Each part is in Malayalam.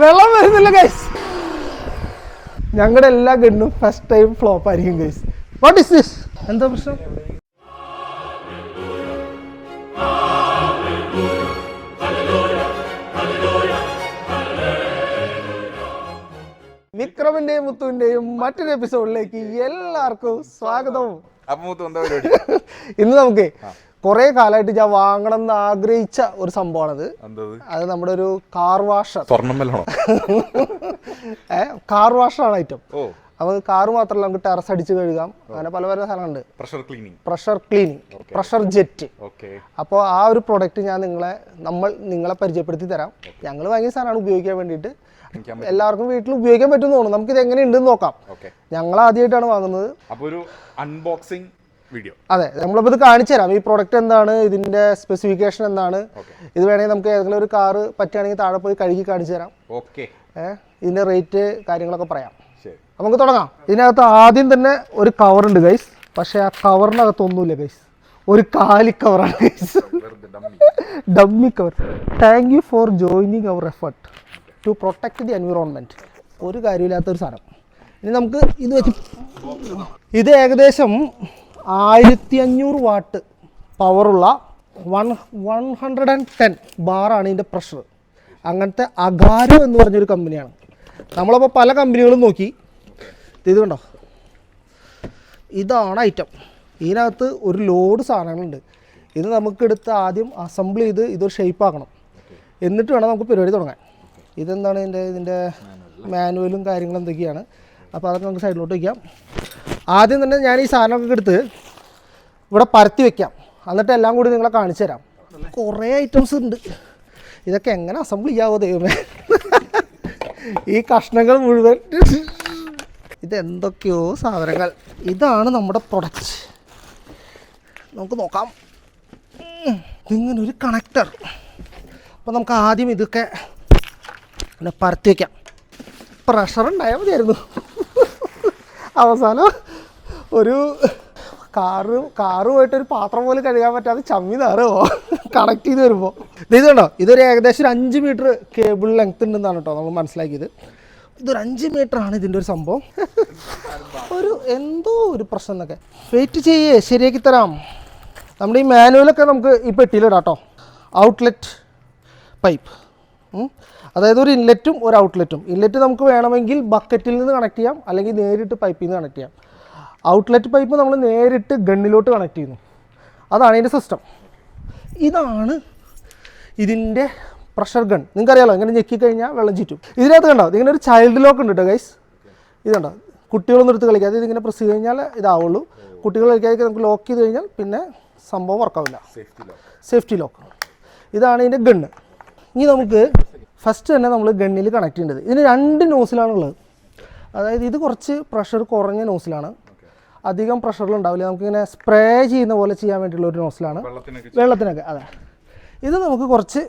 വെള്ളം വരുന്നില്ല ഗൈസ്. ഞങ്ങളുടെ എല്ലാ ഗണ്ണും ഫസ്റ്റ് ടൈം ഫ്ലോപ്പ് ആയിരിക്കും ഗൈസ്. What is this? എന്താ പ്രശ്നം? വിക്രമിന്റെയും മുത്തുവിന്റെയും മറ്റൊരു എപ്പിസോഡിലേക്ക് എല്ലാവർക്കും സ്വാഗതം. ഇന്ന് നമുക്ക് കുറെ കാലമായിട്ട് ഞാൻ വാങ്ങണം എന്ന് ആഗ്രഹിച്ച ഒരു സംഭവമാണത്. അത് നമ്മുടെ ഒരു കാർ വാഷർ. കാർ വാഷറാണ് ഐറ്റം. അപ്പൊ കാറ് മാത്രമല്ല, നമുക്ക് ടെറസ് അടിച്ച് കഴുകാം, അങ്ങനെ പല പല സാധനങ്ങളുണ്ട്. Pressure cleaning, pressure jet. അപ്പോൾ ആ ഒരു പ്രൊഡക്റ്റ് ഞാൻ നിങ്ങളെ പരിചയപ്പെടുത്തി തരാം. ഞങ്ങൾ വാങ്ങിയ സാധനമാണ് ഉപയോഗിക്കാൻ വേണ്ടിയിട്ട്. എല്ലാവർക്കും വീട്ടിൽ ഉപയോഗിക്കാൻ പറ്റും തോന്നുന്നു. നമുക്ക് ഇത് എങ്ങനെ ഉണ്ടെന്ന് നോക്കാം. ഞങ്ങൾ ആദ്യമായിട്ടാണ് വാങ്ങുന്നത്. ഒരു അൺബോക്സിംഗ് വീഡിയോ. അതെ, നമ്മളിപ്പോൾ ഇത് കാണിച്ചു തരാം. ഈ പ്രൊഡക്റ്റ് എന്താണ്, ഇതിന്റെ സ്പെസിഫിക്കേഷൻ എന്താണ്. ഇത് വേണമെങ്കിൽ നമുക്ക് ഏതെങ്കിലും ഒരു കാറ് പറ്റുകയാണെങ്കിൽ താഴെ പോയി കഴുകി കാണിച്ചു തരാം. ഇതിന്റെ റേറ്റ് കാര്യങ്ങളൊക്കെ പറയാം. നമുക്ക് തുടങ്ങാം. ഇതിനകത്ത് ആദ്യം തന്നെ ഒരു കവർ ഉണ്ട് ഗൈസ്. പക്ഷെ ആ കവറിനകത്ത് ഒന്നുമില്ല ഗൈസ്, ഒരു കാലി കവറാണ് guys. Dummy cover. Thank you for joining our effort to protect the environment. ഒരു കാര്യമില്ലാത്തൊരു സാധനം. ഇനി നമുക്ക് ഇത് വെച്ച്, ഇത് ഏകദേശം 1500 വാട്ട് പവറുള്ള 110 ബാറാണ് ഇതിൻ്റെ പ്രഷർ. അങ്ങനത്തെ അഗാരോ എന്ന് പറഞ്ഞൊരു കമ്പനിയാണ്. നമ്മളപ്പോൾ പല കമ്പനികളും നോക്കി. ഇത് കണ്ടോ, ഇതാണ് ഐറ്റം. ഇതിനകത്ത് ഒരു ലോഡ് സാധനങ്ങളുണ്ട്. ഇത് നമുക്കെടുത്ത് ആദ്യം അസംബിൾ ചെയ്ത് ഇതൊരു ഷേപ്പ് ആക്കണം. എന്നിട്ട് വേണം നമുക്ക് പരിപാടി തുടങ്ങാൻ. ഇതെന്താണ് ഇതിൻ്റെ മാനുവലും കാര്യങ്ങളും എന്തൊക്കെയാണ്. അപ്പോൾ അതൊക്കെ നമുക്ക് സൈഡിലോട്ട് വയ്ക്കാം. ആദ്യം തന്നെ ഞാൻ ഈ സാധനമൊക്കെ എടുത്ത് ഇവിടെ പരത്തി വെക്കാം. എന്നിട്ട് എല്ലാം കൂടി നിങ്ങളെ കാണിച്ചു തരാം. കുറേ ഐറ്റംസ് ഉണ്ട്. ഇതൊക്കെ എങ്ങനെ അസംബിൾ ചെയ്യാവോ ദൈവമേ. ഈ കഷ്ണങ്ങൾ മുഴുവൻ, ഇതെന്തൊക്കെയോ സാധനങ്ങൾ. ഇതാണ് നമ്മുടെ പ്രൊഡക്റ്റ്. നമുക്ക് നോക്കാം. ഇങ്ങനൊരു കണക്ടർ. അപ്പോൾ നമുക്ക് ആദ്യം ഇതൊക്കെ പരത്തി വയ്ക്കാം. പ്രഷർ ഉണ്ടായാൽ മതിയായിരുന്നു. അവസാനം ഒരു കാറ് പോയിട്ടൊരു പാത്രം പോലും കഴുകാൻ പറ്റാതെ ചമ്മി നേറുമോ കണക്ട് ചെയ്ത് വരുമ്പോൾ. ഇത് കണ്ടോ, ഇതൊരു ഏകദേശം ഒരു 5 മീറ്റർ കേബിൾ ലെങ്ത് ഉണ്ടെന്നാണ് കേട്ടോ നമ്മൾ മനസ്സിലാക്കിയത്. ഇതൊരു 5 മീറ്റർ ആണ് ഇതിൻ്റെ ഒരു സംഭവം. എന്തോ ഒരു പ്രശ്നം എന്നൊക്കെ. വെയിറ്റ് ചെയ്യേ, ശരിയാക്കി തരാം. നമ്മുടെ ഈ മാനുവലൊക്കെ നമുക്ക് ഈ പെട്ടിയിലിടാം കേട്ടോ. ഔട്ട്ലെറ്റ് പൈപ്പ്, അതായത് ഒരു ഇൻലെറ്റും ഒരു ഔട്ട്ലെറ്റും. ഇൻലെറ്റ് നമുക്ക് വേണമെങ്കിൽ ബക്കറ്റിൽ നിന്ന് കണക്ട് ചെയ്യാം, അല്ലെങ്കിൽ നേരിട്ട് പൈപ്പിൽ നിന്ന് കണക്ട് ചെയ്യാം. ഔട്ട്ലെറ്റ് പൈപ്പ് നമ്മൾ നേരിട്ട് ഗണ്ണിലോട്ട് കണക്ട് ചെയ്യുന്നു. അതാണ് ഇതിൻ്റെ സിസ്റ്റം. ഇതാണ് ഇതിൻ്റെ പ്രഷർ ഗൺ. നിങ്ങൾക്കറിയാലോ, ഇങ്ങനെ ഞെക്കിക്കഴിഞ്ഞാൽ വെള്ളം ചുറ്റും. ഇതിനകത്ത് കണ്ടോ, ഇതിങ്ങനെ ഒരു ചൈൽഡ് ലോക്ക് ഉണ്ട് കേട്ടോ ഗൈസ്. ഇതുണ്ടോ, കുട്ടികളൊന്നും എടുത്ത് കളിക്കാതെ ഇതിങ്ങനെ പ്രസ് ചെയ്ത് കഴിഞ്ഞാൽ ഇതാവുള്ളൂ. കുട്ടികൾ കളിക്കാതെ നമുക്ക് ലോക്ക് ചെയ്ത് കഴിഞ്ഞാൽ പിന്നെ സംഭവം വർക്കാവില്ല. Safety lock. ഇതാണ് ഇതിൻ്റെ ഗണ്ണ്. ഇനി നമുക്ക് ഫസ്റ്റ് തന്നെ നമ്മൾ ഗണ്ണിൽ കണക്ട് ചെയ്യേണ്ടത്. ഇതിന് 2 നോസിലാണുള്ളത്. അതായത് ഇത് കുറച്ച് പ്രഷർ കുറഞ്ഞ നോസിലാണ്, അധികം പ്രഷറിലുണ്ടാവില്ല. നമുക്കിങ്ങനെ സ്പ്രേ ചെയ്യുന്ന പോലെ ചെയ്യാൻ വേണ്ടിയുള്ള ഒരു നോസിലാണ് വെള്ളത്തിനൊക്കെ. അതെ, ഇത് നമുക്ക് കുറച്ച്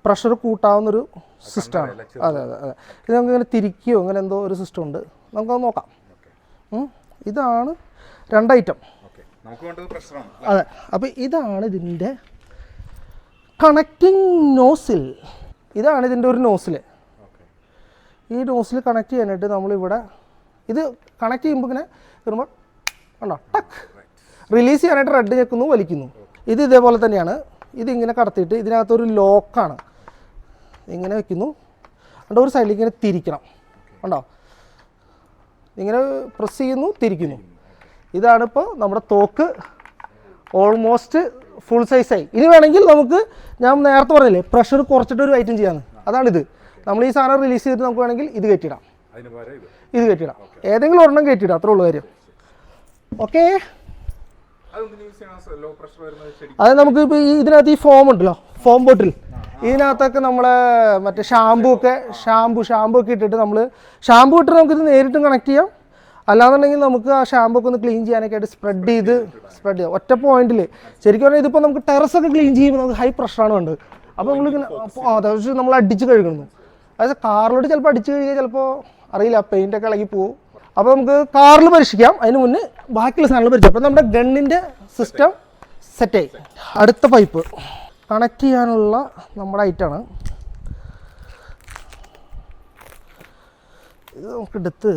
പ്രഷർ കൂട്ടാവുന്നൊരു സിസ്റ്റമാണ്. അതെ അതെ അതെ. ഇത് നമുക്കിങ്ങനെ തിരിക്കുകയോ അങ്ങനെ എന്തോ ഒരു സിസ്റ്റം ഉണ്ട്. നമുക്കത് നോക്കാം. ഇതാണ് 2 ഐറ്റം. അതെ, അപ്പോൾ ഇതാണ് ഇതിൻ്റെ കണക്റ്റിംഗ് നോസിൽ. ഇതാണ് ഇതിൻ്റെ ഒരു നോസിൽ. ഈ നോസിൽ കണക്ട് ചെയ്യാനായിട്ട് നമ്മളിവിടെ ഇത് കണക്ട് ചെയ്യുമ്പോൾ ഇങ്ങനെ വരുമ്പോൾ കണ്ടോ, ടക്ക് റിലീസ് ചെയ്യാനായിട്ട് റെഡ് ഞെക്കുന്നു, വലിക്കുന്നു. ഇത് ഇതേപോലെ തന്നെയാണ്. ഇതിങ്ങനെ കടത്തിയിട്ട് ഇതിനകത്തൊരു ലോക്കാണ്. ഇങ്ങനെ വെക്കുന്നു. കണ്ടോ, ഒരു സൈഡിലേക്ക് ഇങ്ങനെ തിരിക്കണം. കണ്ടോ, ഇങ്ങനെ പ്രസ് ചെയ്യുന്നു, തിരിക്കുന്നു. ഇതാണിപ്പോൾ നമ്മുടെ തോക്ക് ഓൾമോസ്റ്റ് ഫുൾ സൈസായി. ഇനി വേണമെങ്കിൽ നമുക്ക്, ഞാൻ നേരത്തെ പറഞ്ഞില്ലേ പ്രഷർ കുറച്ചിട്ടൊരു ഐറ്റം ചെയ്യാമെന്ന്, അതാണിത്. നമ്മൾ ഈ സാധനം റിലീസ് ചെയ്തിട്ട് നമുക്ക് വേണമെങ്കിൽ ഇത് കയറ്റിടാം, ഇത് കയറ്റിടാം, ഏതെങ്കിലും ഒരെണ്ണം കയറ്റിടാം, അത്രേ ഉള്ളൂ കാര്യം. ഓക്കെ, അത് നമുക്ക് ഇപ്പോൾ ഇതിനകത്ത് ഈ ഫോം ഉണ്ടല്ലോ, ഫോം ബോട്ടിൽ, ഇതിനകത്തൊക്കെ നമ്മളെ മറ്റേ ഷാമ്പൂ ഒക്കെ ഇട്ടിട്ട് നമ്മൾ ഷാമ്പൂ ഇട്ടിട്ട് നമുക്കിത് നേരിട്ടും കണക്ട് ചെയ്യാം. അല്ലാന്നുണ്ടെങ്കിൽ നമുക്ക് ആ ഷാമ്പൂ ഒക്കെ ഒന്ന് ക്ലീൻ ചെയ്യാനൊക്കെ ആയിട്ട് സ്പ്രെഡ് ചെയ്യാം ഒറ്റ പോയിന്റിൽ. ശരിക്കും പറഞ്ഞാൽ ഇതിപ്പോൾ നമുക്ക് ടെറസൊക്കെ ക്ലീൻ ചെയ്യുമ്പോൾ നമുക്ക് ഹൈ പ്രഷറാണ് വേണ്ടത്. അപ്പോൾ നമ്മളിങ്ങനെ അത്യാവശ്യം നമ്മൾ അടിച്ച് കഴുകുന്നു. അതായത് കാറിലോട്ട് ചിലപ്പോൾ അടിച്ച് കഴുകിയാൽ ചിലപ്പോൾ അറിയില്ല, പെയിൻ്റൊക്കെ ഇളകി പോകും. അപ്പോൾ നമുക്ക് കാറിൽ പരീക്ഷിക്കാം, അതിന് മുന്നേ ബാക്കിയുള്ള സാധനങ്ങൾ പരീക്ഷിക്കാം. അപ്പോൾ നമ്മുടെ ഗണ്ണിൻ്റെ സിസ്റ്റം സെറ്റായി. അടുത്ത പൈപ്പ് കണക്ട് ചെയ്യാനുള്ള നമ്മുടെ ഐറ്റാണ്. ഇത് നമുക്കെടുത്ത്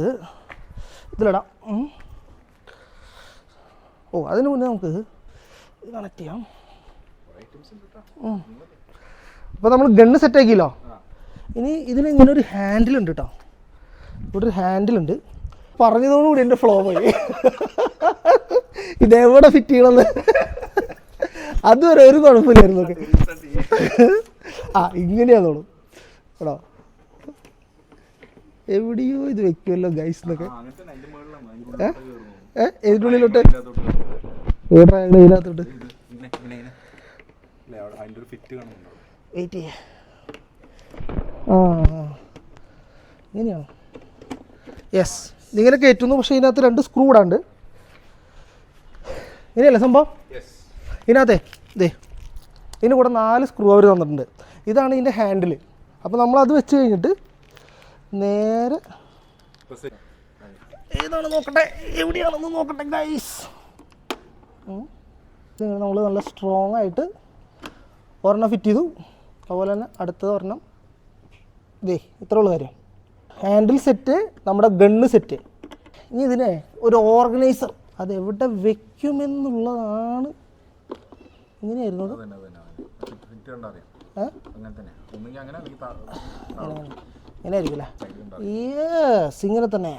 ഇതിലിടാം. ഓ അതിന് മുന്നേ നമുക്ക് ഇത് കണക്ട് ചെയ്യാം. അപ്പോൾ നമ്മൾ ഗണ്ണ് സെറ്റാക്കിയല്ലോ. ഇനി ഇതിന് ഇങ്ങനെ ഒരു ഹാൻഡിലുണ്ട് കേട്ടോ. ഇവിടെ ഒരു ഹാൻഡിലുണ്ട്. പറഞ്ഞതോടുകൂടി എൻ്റെ ഫ്ലോ പോയി. ഇതെവിടെ ഫിറ്റ് ചെയ്യണമെന്ന് അതുവരെ ഒരു കുഴപ്പമില്ലായിരുന്നു. ഓക്കെ ഇങ്ങനെയാന്ന് തോന്നും കേട്ടോ. എവിടെയോ ഇത് വെക്കുമല്ലോ ഗൈസ് എന്നൊക്കെ. ഇതിൻ്റെ ഉള്ളിലോട്ട് ഇതിനകത്തോട്ട് വെയിറ്റ് ചെയ്യാം. ഇങ്ങനെയാണോ? യെസ്, ഇതിങ്ങനെ കയറ്റുന്നു. പക്ഷേ ഇതിനകത്ത് 2 സ്ക്രൂ ഇടാണ്ട്. ഇങ്ങനെയല്ലേ സംഭവം? ഇതിനകത്തെ ഇതിന് കൂടെ 4 സ്ക്രൂ അവർ തന്നിട്ടുണ്ട്. ഇതാണ് ഇതിൻ്റെ ഹാൻഡിൽ. അപ്പോൾ നമ്മളത് വെച്ച് കഴിഞ്ഞിട്ട് നേരെ ഏതാണ് നോക്കട്ടെ, എവിടെയാണെന്ന് നോക്കട്ടെ ഗൈസ്. നമ്മൾ നല്ല സ്ട്രോങ് ആയിട്ട് ഒരെണ്ണം ഫിറ്റ് ചെയ്തു. അതുപോലെ തന്നെ അടുത്തത് ഒരെണ്ണം. ഇത്രേ ഉള്ളൂ കാര്യം. ഹാൻഡിൽ സെറ്റ്, നമ്മുടെ ഗണ്ണ് സെറ്റ്. ഇനി ഇതിനെ ഒരു ഓർഗനൈസർ അതെവിടെ വെക്കുമെന്നുള്ളതാണ്. ഇങ്ങനെയായിരുന്നു അത്. ഇങ്ങനെ ആയിരിക്കില്ലേ? യെസ്, ഇങ്ങനെ തന്നെ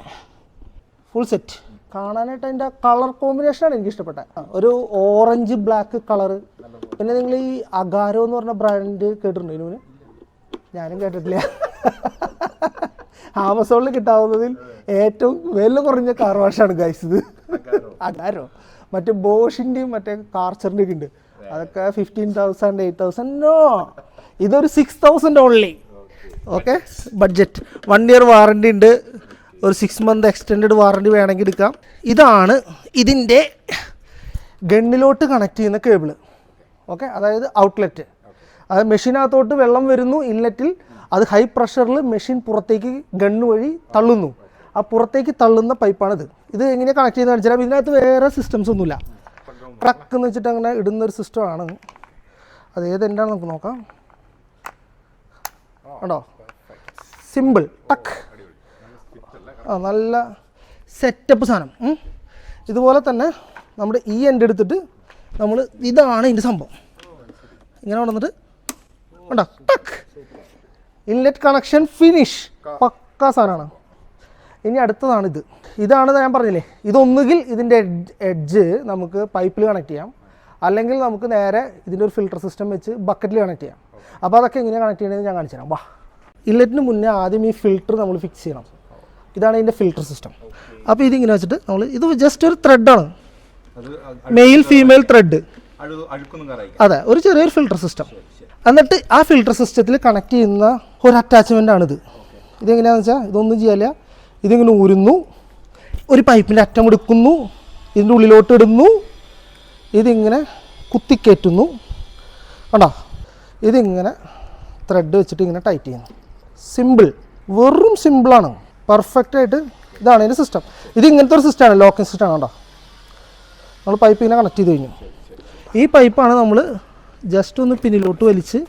ഫുൾ സെറ്റ്. കാണാനായിട്ട് അതിൻ്റെ കളർ കോമ്പിനേഷനാണ് എനിക്ക് ഇഷ്ടപ്പെട്ടത്. ഒരു ഓറഞ്ച് ബ്ലാക്ക് കളറ്. പിന്നെ നിങ്ങൾ ഈ അഗാരോ എന്ന് പറഞ്ഞ ബ്രാൻഡ് കേട്ടിട്ടുണ്ടോ? ഇതിന് ഞാനും കേട്ടിട്ടില്ല. ആമസോണിൽ കിട്ടാവുന്നതിൽ ഏറ്റവും വില കുറഞ്ഞ കാർ വാഷാണ് ഗൈസ് ഇത്. അഗാരോ. മറ്റേ ബോഷിൻ്റെയും മറ്റേ കാർച്ചറിൻ്റെ ഒക്കെ ഉണ്ട്. അതൊക്കെ 15,000 8,000. നോ, ഇതൊരു 6,000 only. Okay, budget. 1 year warranty ഉണ്ട്. ഒരു 6 മന്ത് എക്സ്റ്റെൻഡ് വാറണ്ടി വേണമെങ്കിൽ എടുക്കാം. ഇതാണ് ഇതിൻ്റെ ഗണ്ണിലോട്ട് കണക്ട് ചെയ്യുന്ന കേബിള്. ഓക്കെ, അതായത് ഔട്ട്ലെറ്റ്. അത് മെഷീനകത്തോട്ട് വെള്ളം വരുന്നു ഇൻലെറ്റിൽ. അത് ഹൈ പ്രഷറിൽ മെഷീൻ പുറത്തേക്ക് ഗണ്ണ് വഴി തള്ളുന്നു. ആ പുറത്തേക്ക് തള്ളുന്ന പൈപ്പാണിത്. ഇത് എങ്ങനെയാണ് കണക്ട് ചെയ്യുന്നത് കാണിച്ചാൽ ഇതിനകത്ത് വേറെ സിസ്റ്റംസ് ഒന്നുമില്ല. ട്രക്ക് എന്ന് വെച്ചിട്ട് അങ്ങനെ ഇടുന്നൊരു സിസ്റ്റമാണ്. അത് ഏതെന്താണ് നമുക്ക് നോക്കാം. ഉണ്ടോ? സിമ്പിൾ ടക്ക്. നല്ല സെറ്റപ്പ് സാധനം. ഇതുപോലെ തന്നെ നമ്മുടെ ഈ എൻഡ് എടുത്തിട്ട് നമ്മൾ ഇതാണ് ഇതിൻ്റെ സംഭവം. ഇങ്ങനെ കൊണ്ടുവന്നിട്ട് ഉണ്ടോ ടക്ക്, ഇൻലെറ്റ് കണക്ഷൻ ഫിനിഷ്. പക്കാ സാധനമാണ്. ഇനി അടുത്തതാണിത്. ഇതാണ് ഞാൻ പറഞ്ഞില്ലേ, ഇതൊന്നുകിൽ ഇതിൻ്റെ എഡ്ജ് നമുക്ക് പൈപ്പിൽ കണക്ട് ചെയ്യാം, അല്ലെങ്കിൽ നമുക്ക് നേരെ ഇതിൻ്റെ ഒരു ഫിൽട്ടർ സിസ്റ്റം വെച്ച് ബക്കറ്റിൽ കണക്ട് ചെയ്യാം. അപ്പോൾ അതൊക്കെ എങ്ങനെയാണ് കണക്ട് ചെയ്യണമെന്ന് ഞാൻ കാണിച്ചു തരാം. വാ. ഇൻലെറ്റിന് മുന്നേ ആദ്യം ഈ ഫിൽട്ടർ നമ്മൾ ഫിക്സ് ചെയ്യണം. ഇതാണ് ഇതിൻ്റെ ഫിൽട്ടർ സിസ്റ്റം. അപ്പോൾ ഇതിങ്ങനെ വെച്ചിട്ട് നമ്മൾ ഇത് ജസ്റ്റ് ഒരു ത്രെഡാണ്, മെയിൽ ഫീമെയിൽ ത്രെഡ്. അതെ, ഒരു ചെറിയൊരു ഫിൽട്ടർ സിസ്റ്റം. എന്നിട്ട് ആ ഫിൽട്ടർ സിസ്റ്റത്തിൽ കണക്ട് ചെയ്യുന്ന ഒരു അറ്റാച്ച്മെൻ്റ് ആണിത്. ഇതെങ്ങനെയാണെന്ന് വെച്ചാൽ ഇതൊന്നും ചെയ്യാല്ല. ഇതിങ്ങനെ ഊരുന്നു, ഒരു പൈപ്പിൻ്റെ അറ്റം എടുക്കുന്നു, ഇതിൻ്റെ ഉള്ളിലോട്ട് ഇടുന്നു, ഇതിങ്ങനെ കുത്തിക്കയറ്റുന്നു. കണ്ടോ? ഇതിങ്ങനെ ത്രെഡ് വെച്ചിട്ട് ഇങ്ങനെ ടൈറ്റ് ചെയ്യുന്നു. സിമ്പിൾ, വെറും സിമ്പിളാണ്. പെർഫെക്റ്റായിട്ട് ഇതാണ് ഇതിൻ്റെ സിസ്റ്റം. ഇത് ഇങ്ങനത്തെ ഒരു സിസ്റ്റമാണ്, ലോക്കിംഗ് സിസ്റ്റമാണ്. കണ്ടോ? നമ്മൾ പൈപ്പ് ഇങ്ങനെ കണക്ട് ചെയ്ത് കഴിഞ്ഞു. ഈ പൈപ്പാണ് നമ്മൾ ജസ്റ്റ് ഒന്ന് പിന്നിലോട്ട് വലിച്ച്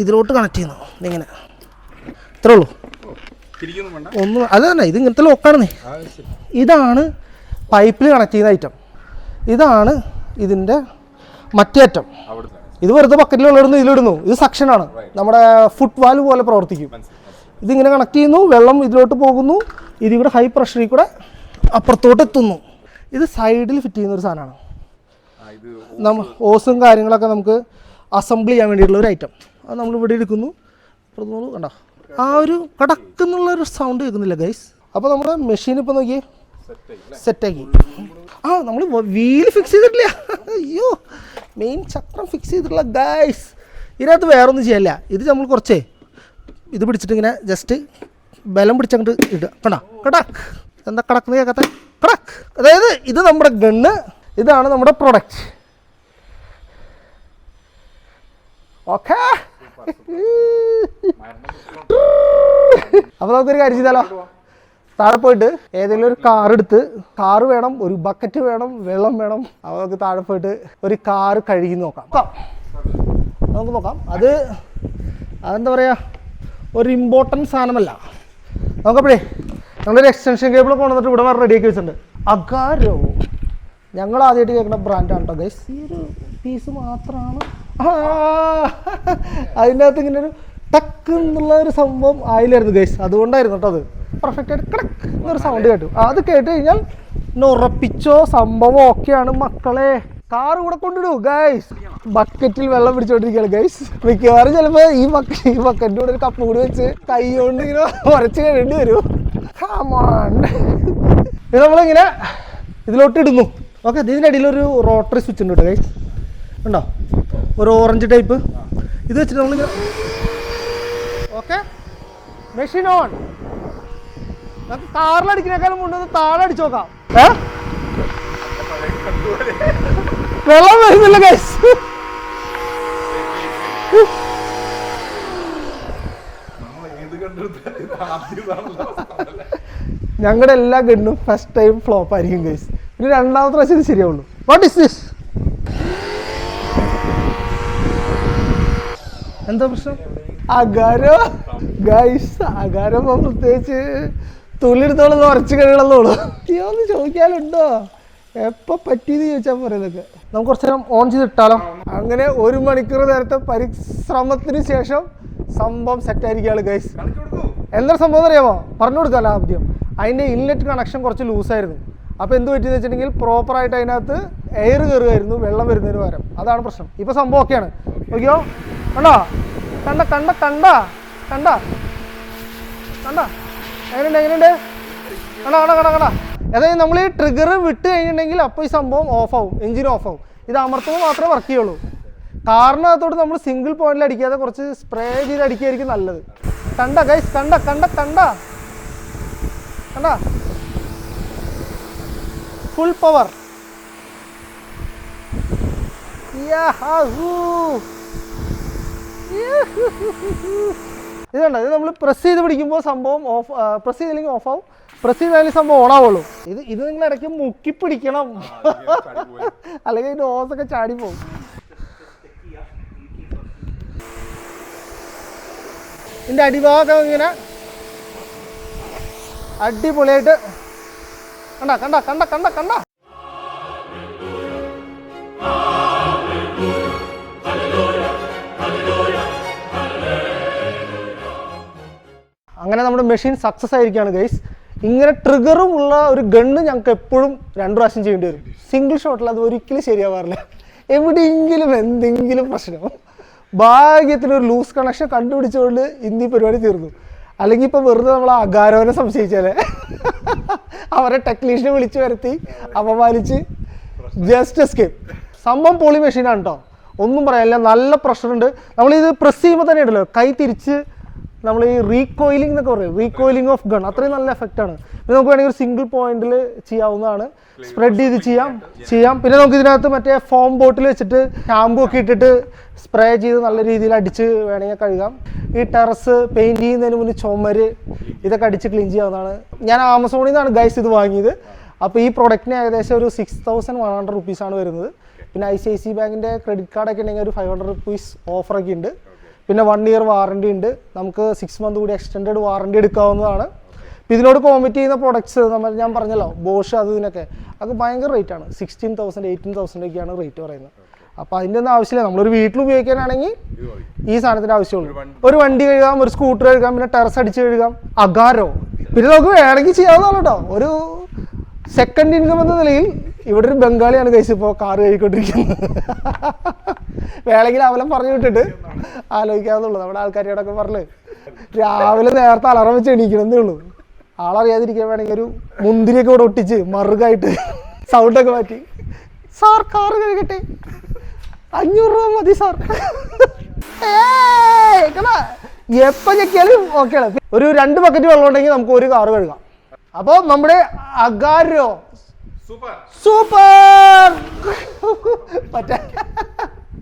ഇതിലോട്ട് കണക്ട് ചെയ്യുന്നത്. ഇതിങ്ങനെ ഇത്രേ ഉള്ളൂ. ഒന്നും അത് തന്നെ, ഇത് ഇങ്ങനത്തെ ലോക്കാണെന്നേ. ഇതാണ് പൈപ്പിൽ കണക്ട് ചെയ്യുന്ന ഐറ്റം. ഇതാണ് ഇതിൻ്റെ മറ്റേ അറ്റം. ഇത് വെറുതെ ബക്കറ്റിൽ വെള്ളം ഇതിലിടുന്നു. ഇത് സക്ഷനാണ്, നമ്മുടെ ഫുട് വാൽവ് പോലെ പ്രവർത്തിക്കും. ഇതിങ്ങനെ കണക്ട് ചെയ്യുന്നു, വെള്ളം ഇതിലോട്ട് പോകുന്നു, ഇതിവിടെ ഹൈ പ്രഷറിൽ കൂടെ അപ്പുറത്തോട്ട് എത്തുന്നു. ഇത് സൈഡിൽ ഫിറ്റ് ചെയ്യുന്ന ഒരു സാധനമാണ്. നമ്മൾ ഓസും കാര്യങ്ങളൊക്കെ നമുക്ക് അസംബിൾ ചെയ്യാൻ വേണ്ടിയിട്ടുള്ള ഒരു ഐറ്റം. അത് നമ്മൾ ഇവിടെ എടുക്കുന്നു. കണ്ടോ? ആ ഒരു കടക്കുന്നുള്ളൊരു സൗണ്ട് കേൾക്കുന്നില്ല ഗൈസ്. അപ്പോൾ നമ്മുടെ മെഷീൻ ഇപ്പോൾ നോക്കിയേ സെറ്റാക്കി. നമ്മൾ വീല് ഫിക്സ് ചെയ്തിട്ടില്ല. അയ്യോ, മെയിൻ ചക്രം ഫിക്സ് ചെയ്തിട്ടില്ല ഗൈസ്. ഇതിനകത്ത് വേറെ ഒന്നും ചെയ്യല്ല. ഇത് നമ്മൾ കുറച്ചേ ഇത് പിടിച്ചിട്ട് ഇങ്ങനെ ജസ്റ്റ് ബലം പിടിച്ചങ്ങോട്ട് ഇടുക. കണ്ടോ? കടക്ക്. എന്താ കടക്കുന്നത് കേൾക്കാത്ത? കടക്ക്. അതായത് ഇത് നമ്മുടെ ഗണ്ണ്, ഇതാണ് നമ്മുടെ പ്രൊഡക്റ്റ്. ഓക്കെ, അപ്പോൾ നമുക്കൊരു കാര്യം ചെയ്താലോ? താഴെ പോയിട്ട് ഏതെങ്കിലും ഒരു കാർ എടുത്ത്, കാറ് വേണം, ഒരു ബക്കറ്റ് വേണം, വെള്ളം വേണം. അപ്പോൾ നമുക്ക് താഴെ പോയിട്ട് ഒരു കാറ് കഴുകി നോക്കാം. നമുക്ക് നോക്കാം. അതെന്താ പറയുക, ഒരു ഇമ്പോർട്ടൻറ്റ് സാധനമല്ല. നമുക്കപ്പോഴേ നമ്മളൊരു എക്സ്റ്റൻഷൻ കേബിൾ കൊണ്ടുവന്നിട്ട് ഇവിടെ വേറെ റെഡിയാക്കി വെച്ചിട്ടുണ്ട്. അഗാരോ ഞങ്ങൾ ആദ്യമായിട്ട് കേൾക്കുന്ന ബ്രാൻഡാണ് കേട്ടോ ഗൈസ്. ഈ ഒരു പീസ് മാത്രമാണ് അതിൻ്റെ അകത്ത് ഇങ്ങനെ ഒരു ടക്ക് എന്നുള്ള ഒരു സംഭവം ആയില്ലായിരുന്നു ഗൈസ്. അതുകൊണ്ടായിരുന്നു കേട്ടോ അത് പെർഫെക്റ്റ് ആയിട്ട് കിടക്ക് എന്നൊരു സൗണ്ട് കേട്ടു. അത് കേട്ട് കഴിഞ്ഞാൽ ഉറപ്പിച്ചോ സംഭവം ഓക്കെയാണ് മക്കളെ. കാർ കൂടെ കൊണ്ടിടൂ ഗൈസ്. ബക്കറ്റിൽ വെള്ളം പിടിച്ചോണ്ടിരിക്കുകയാണ് ഗൈസ്. മിക്കവാറും ചിലപ്പോൾ ഈ ബക്കറ്റിൻ്റെ കൂടെ ഒരു കപ്പ് കൂടി വെച്ച് കൈ കൊണ്ട് ഇങ്ങനെ ഉരച്ച് കഴിയേണ്ടി വരും. ഇത് നമ്മളിങ്ങനെ ഇതിലോട്ട് ഇടുന്നു. ഓക്കെ, ഇതിൻ്റെ അടിയിലൊരു റോട്ടറി സ്വിച്ച് ഉണ്ട് കേട്ടോ ഗൈസ്. ഉണ്ടോ ഒരു ഓറഞ്ച് ടൈപ്പ്. ഇത് വെച്ചിട്ട് നമ്മളിങ്ങനെ ഓക്കെ മെഷീൻ ഓൺ. നമുക്ക് കാറിലടിക്കുന്നേക്കാളും കൊണ്ടുവന്ന് താഴെ അടിച്ചു നോക്കാം. വെള്ളം വരുന്നില്ല ഗൈസ്. ഞങ്ങളുടെ എല്ലാ ഗണ്ണും ഫസ്റ്റ് ടൈം ഫ്ലോപ്പ് ആയിരിക്കും ഗൈസ്. പിന്നെ രണ്ടാമത്തെ പ്രാവശ്യം ഇത് ശരിയാവുള്ളൂ. What is this? എന്താ പ്രശ്നം? അഗാരോ ഗൈസ്. അഗാരോ പ്രത്യേകിച്ച് തുള്ളിയെടുത്തോളം ഉറച്ച് കഴിയണമെന്നുള്ളൂ. ഒന്ന് ചോദിക്കാനുണ്ടോ എപ്പോൾ പറ്റിയെന്ന് ചോദിച്ചാൽ പോലെ ഇതൊക്കെ. നമുക്ക് കുറച്ച് നേരം ഓൺ ചെയ്തിട്ടാലോ? അങ്ങനെ 1 മണിക്കൂർ നേരത്തെ പരിശ്രമത്തിന് ശേഷം സംഭവം സെറ്റായിരിക്കുകയാണ് ഗൈസ്. എന്താ സംഭവം അറിയാമോ? പറഞ്ഞു കൊടുക്കാമല്ലോ ആദ്യം. അതിൻ്റെ ഇൻലെറ്റ് കണക്ഷൻ കുറച്ച് ലൂസായിരുന്നു. അപ്പോൾ എന്ത് പറ്റിയെന്ന് വെച്ചിട്ടുണ്ടെങ്കിൽ പ്രോപ്പറായിട്ട് അതിനകത്ത് എയർ കയറുമായിരുന്നു വെള്ളം വരുന്നതിന് പകരം. അതാണ് പ്രശ്നം. ഇപ്പോൾ സംഭവം ഒക്കെയാണ്. നോക്കിയോ, കണ്ടോ? കണ്ട കണ്ട കണ്ട കണ്ട കണ്ട എങ്ങനെയുണ്ട്? കണ്ട കണ്ട കണ്ട കണ്ട. അതായത് നമ്മൾ ഈ ട്രിഗർ വിട്ട് കഴിഞ്ഞിട്ടുണ്ടെങ്കിൽ അപ്പോൾ ഈ സംഭവം ഓഫാവും, എഞ്ചിൻ ഓഫാവും. ഇത് അമർത്തുമ്പോൾ മാത്രമേ വർക്ക് ചെയ്യുള്ളൂ. കാറിനകത്തോട്ട് നമ്മൾ സിംഗിൾ പോയിന്റിൽ അടിക്കാതെ കുറച്ച് സ്പ്രേ ചെയ്ത് അടിക്കുകയായിരിക്കും നല്ലത്. കണ്ട ഗൈസ്, കണ്ട കണ്ട കണ്ട കണ്ട ഫുൾ പവർ. ഇത് കണ്ട, ഇത് നമ്മൾ പ്രസ് ചെയ്ത് പിടിക്കുമ്പോൾ സംഭവം ഓഫ്, പ്രസ് ചെയ്തില്ലെങ്കിൽ ഓഫ് ആവും, പ്രസ് ചെയ്താലും സംഭവം ഓണാവുള്ളൂ. ഇത് നിങ്ങൾ ഇടയ്ക്ക് മുക്കി പിടിക്കണം, അല്ലെങ്കിൽ അതിൻ്റെ ഓസൊക്കെ ചാടിപ്പോവും. ഇതിൻ്റെ അടിഭാഗം ഇങ്ങനെ അടിപൊളിയായിട്ട് കണ്ട കണ്ട കണ്ട കണ്ട കണ്ട. അങ്ങനെ നമ്മുടെ മെഷീൻ സക്സസ് ആയിരിക്കുകയാണ് ഗൈസ്. ഇങ്ങനെ ട്രിഗറും ഉള്ള ഒരു ഗണ്ണ് ഞങ്ങൾക്ക് എപ്പോഴും 2 പ്രാവശ്യം ചെയ്യേണ്ടി വരും. സിംഗിൾ ഷോട്ടിൽ അത് ഒരിക്കലും ശരിയാവാറില്ല. എവിടെയെങ്കിലും എന്തെങ്കിലും പ്രശ്നം. ഭാഗ്യത്തിനൊരു ലൂസ് കണക്ഷൻ കണ്ടുപിടിച്ചുകൊണ്ട് ഇന്നീ പരിപാടി തീർന്നു. അല്ലെങ്കിൽ ഇപ്പോൾ വെറുതെ നമ്മൾ അഗാരോനെ സംശയിച്ചാലേ അവരെ ടെക്നീഷ്യനെ വിളിച്ചു വരുത്തി അപമാനിച്ച് ജസ്റ്റ് എസ്കേപ്പ്. സംഭവം പൊളി മെഷീനാണ് കേട്ടോ, ഒന്നും പറയാനില്ല. നല്ല പ്രഷറുണ്ട്. നമ്മളിത് പ്രസ് ചെയ്യുമ്പോൾ തന്നെ ഉണ്ടല്ലോ കൈ തിരിച്ച് നമ്മൾ ഈ റീകോയിലിംഗ് എന്നൊക്കെ പറയും, റീകോയിലിംഗ് ഓഫ് ഗൺ, അത്രയും നല്ല എഫക്റ്റാണ്. പിന്നെ നമുക്ക് വേണമെങ്കിൽ ഒരു സിംഗിൾ പോയിന്റിൽ ചെയ്യാവുന്നതാണ്, സ്പ്രെഡ് ചെയ്ത് ചെയ്യാം. പിന്നെ നമുക്ക് ഇതിനകത്ത് മറ്റേ ഫോം ബോട്ടിൽ വെച്ചിട്ട് ഷാമ്പൂ ഒക്കെ ഇട്ടിട്ട് സ്പ്രേ ചെയ്ത് നല്ല രീതിയിൽ അടിച്ച് വേണമെങ്കിൽ കഴുകാം. ഈ ടെറസ് പെയിൻറ്റ് ചെയ്യുന്നതിന് മുന്നേ ചുമര് ഇതൊക്കെ അടിച്ച് ക്ലീൻ ചെയ്യാവുന്നതാണ്. ഞാൻ ആമസോണിൽ നിന്നാണ് ഗൈസ് ഇത് വാങ്ങിയത്. അപ്പോൾ ഈ പ്രൊഡക്റ്റിന് ഏകദേശം ഒരു 6100 റുപ്പീസാണ് വരുന്നത്. പിന്നെ ICICI ബാങ്കിൻ്റെ ക്രെഡിറ്റ് കാർഡൊക്കെ ഉണ്ടെങ്കിൽ ഒരു 500 റുപ്പീസ് ഓഫറൊക്കെ ഉണ്ട്. പിന്നെ 1 ഇയർ വാറണ്ടി ഉണ്ട്. നമുക്ക് 6 മന്ത് കൂടി എക്സ്റ്റൻഡഡ് വാറണ്ടി എടുക്കാവുന്നതാണ്. ഇതിനോട് കോമ്പറ്റ് ചെയ്യുന്ന പ്രൊഡക്ട്സ് ഞാൻ പറഞ്ഞല്ലോ, ബോഷ് അത് ഇതിനൊക്കെ അത് ഭയങ്കര റേറ്റാണ്. 16,000 18,000 ഒക്കെയാണ് റേറ്റ് പറയുന്നത്. അപ്പോൾ അതിൻ്റെ ഒന്നും ആവശ്യമില്ല. നമ്മളൊരു വീട്ടിൽ ഉപയോഗിക്കാനാണെങ്കിൽ ഈ സാധനത്തിൻ്റെ ആവശ്യമുള്ളൂ. ഒരു വണ്ടി കഴുകാം, ഒരു സ്കൂട്ടർ കഴുകാം, പിന്നെ ടെറസ് അടിച്ച് കഴുകാം. അഗാരോ. പിന്നെ നമുക്ക് വേണമെങ്കിൽ ചെയ്യാവുന്നതാണ് കേട്ടോ. ഒരു സെക്കൻഡ് ഇൻകം എന്ന നിലയിൽ ഇവിടെ ഒരു ബംഗാളിയാണ് കഴിച്ച് ഇപ്പോൾ കാറ് കഴുകിക്കൊണ്ടിരിക്കുന്നത്. വേണമെങ്കിൽ അവലം പറഞ്ഞു വിട്ടിട്ട് ആലോചിക്കാവുന്നുള്ളൂ. നമ്മുടെ ആൾക്കാരോടൊക്കെ പറഞ്ഞ് രാവിലെ നേരത്തെ അലാറം വെച്ച് എണീക്കണമെന്നേ ഉള്ളൂ. ആളറിയാതിരിക്കാൻ വേണമെങ്കിൽ ഒരു മുന്തിരിയൊക്കെ ഇവിടെ ഒട്ടിച്ച് മറുകായിട്ട് സൗണ്ടൊക്കെ മാറ്റി, സാർ കാറ് കഴുകട്ടെ, 500 രൂപ മതി സാർ. എപ്പോൾ ചെക്കിയാലും ഓക്കെയാണ്. ഒരു 2 ബക്കറ്റ് വെള്ളം ഉണ്ടെങ്കിൽ നമുക്ക് ഒരു കാറ് കഴുകാം. അപ്പോൾ നമ്മുടെ അഗാരോ സൂപ്പർ പറ്റ